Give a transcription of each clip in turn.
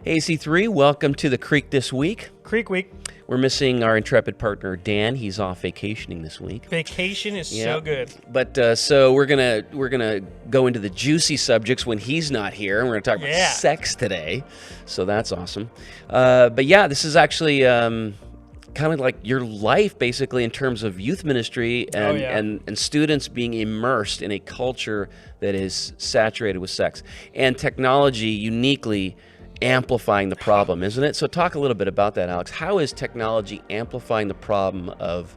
AC3, welcome to the Creek this week. Creek Week. We're missing our intrepid partner, Dan. He's off vacationing this week. Vacation is so good. But so we're gonna go into the juicy subjects when he's not here, and we're gonna talk about sex today. So that's awesome. But yeah, this is actually kind of like your life, basically, in terms of youth ministry and students being immersed in a culture that is saturated with sex and technology uniquely amplifying the problem, isn't it? So talk a little bit about that, Alex. How is technology amplifying the problem of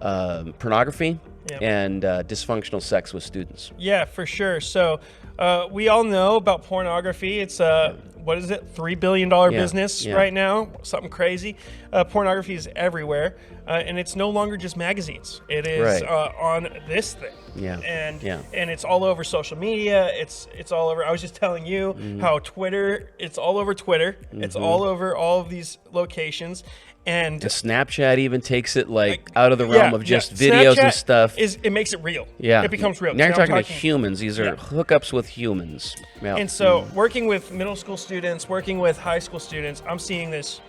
pornography and dysfunctional sex with students? Yeah, for sure. So we all know about pornography. It's what is it? $3 billion business right now. Something crazy. Pornography is everywhere, and it's no longer just magazines. It is on this thing. And it's all over social media. It's all over. I was just telling you how Twitter. It's all over Twitter. It's all over all of these locations. And Snapchat even takes it like out of the realm of just videos Snapchat and stuff. It makes it real. Yeah, it becomes real. Now you're talking to humans. These are hookups with humans. Yeah. And so, working with middle school students, working with high school students, I'm seeing this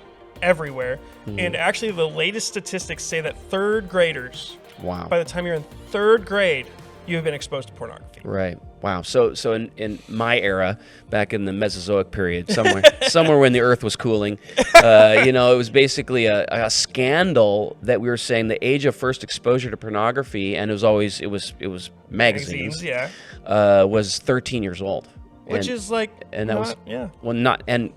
everywhere. And actually, the latest statistics say that third graders, by the time you're in third grade, you have been exposed to pornography. Right. Wow. So in my era, back in the Mesozoic period, somewhere when the Earth was cooling, it was basically a scandal that we were saying the age of first exposure to pornography, and it was magazines. Was 13 years old. Which is like, and that was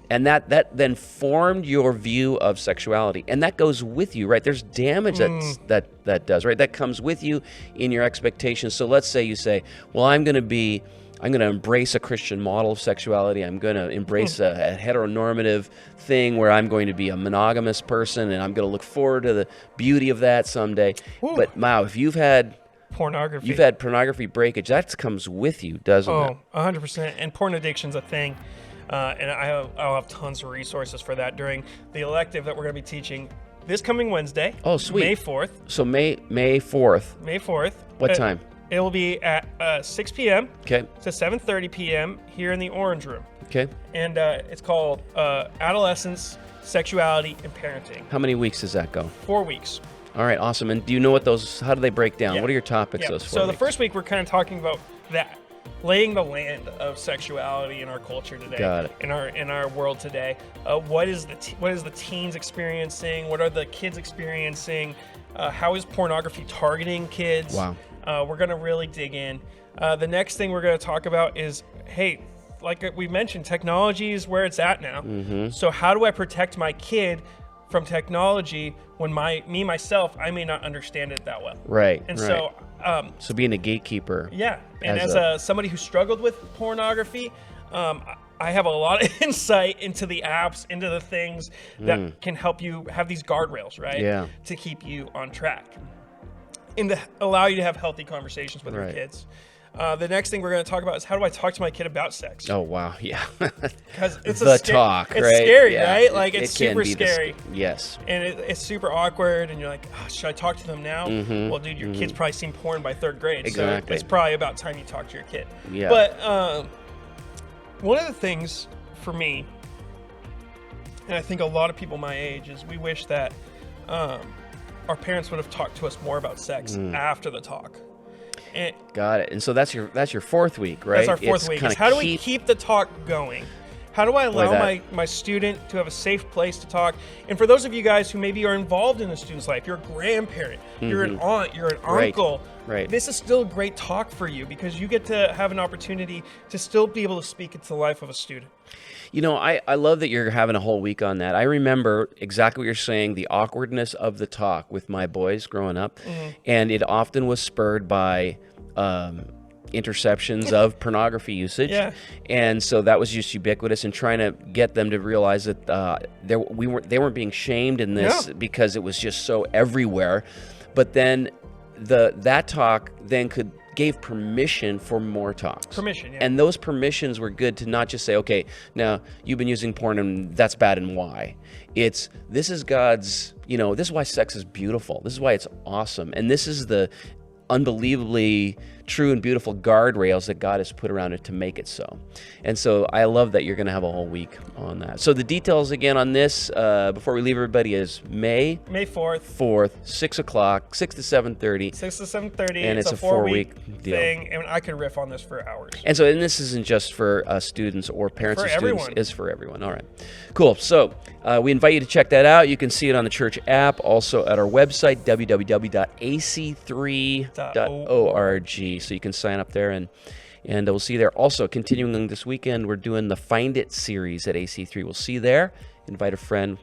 that then formed your view of sexuality, and that goes with you, right? There's damage that does, right? That comes with you in your expectations. So let's say you say, well, I'm going to embrace a Christian model of sexuality. I'm going to embrace a heteronormative thing where I'm going to be a monogamous person, and I'm going to look forward to the beauty of that someday. Ooh. But wow, if you've had pornography breakage, that comes with you, doesn't it? Oh, 100%. And porn addiction's a thing. And I'll have tons of resources for that during the elective that we're going to be teaching this coming Wednesday. Oh, sweet. May 4th. So May 4th. May 4th. What time? It will be at 6 p.m. to 7:30 p.m. here in the Orange Room. Okay. And it's called Adolescence, Sexuality, and Parenting. How many weeks does that go? 4 weeks. All right, awesome. And do you know how do they break down? What are your topics those 4 weeks? So the first week we're kind of talking about that, laying the land of sexuality in our culture today. Got it. In our world today. What is the teens experiencing? What are the kids experiencing? How is pornography targeting kids? Wow. We're going to really dig in. The next thing we're going to talk about is, hey, like we mentioned, technology is where it's at now. So how do I protect my kid from technology when myself, I may not understand it that well. Right. And so being a gatekeeper. Yeah. And as somebody who struggled with pornography, I have a lot of insight into the apps, into the things that can help you have these guardrails, right? Yeah. To keep you on track and to allow you to have healthy conversations with your kids. The next thing we're going to talk about is how do I talk to my kid about sex? Oh, wow. Yeah. Because it's it's scary, right? Like it's super scary. Yes. And it's super awkward. And you're like, oh, should I talk to them now? Well, dude, your kid's probably seen porn by third grade. Exactly. So it's probably about time you talk to your kid. Yeah. But one of the things for me, and I think a lot of people my age, is we wish that our parents would have talked to us more about sex after the talk. Got it. And so that's your fourth week, right? That's our fourth week. How do we keep the talk going? How do I allow my student to have a safe place to talk? And for those of you guys who maybe are involved in a student's life, you're a grandparent, you're an aunt, you're an uncle. Right. This is still a great talk for you because you get to have an opportunity to still be able to speak into the life of a student. You know, I love that you're having a whole week on that. I remember exactly what you're saying, the awkwardness of the talk with my boys growing up. And it often was spurred by interceptions of pornography usage. Yeah. And so that was just ubiquitous, and trying to get them to realize that they weren't being shamed in this because it was just so everywhere. But then that talk then gave permission for more talks. Permission, yeah. And those permissions were good to not just say, okay, now you've been using porn and that's bad and why. This is God's, this is why sex is beautiful. This is why it's awesome. And this is the unbelievably true and beautiful guardrails that God has put around it to make it so. And so I love that you're going to have a whole week on that. So the details again on this, before we leave everybody, is May 4th, 6 o'clock, 6 to 7:30. 6 to 7:30. And it's a 4-week deal. thing, and I could riff on this for hours. And so, and this isn't just for students or parents of students. Everyone. It's for everyone. All right. Cool. So we invite you to check that out. You can see it on the church app, also at our website, www.ac3.org. So you can sign up there, and we'll see you there. Also, continuing this weekend, we're doing the Find It series at AC3. We'll see you there. Invite a friend.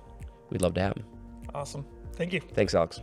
We'd love to have them. Awesome. Thank you. Thanks, Alex.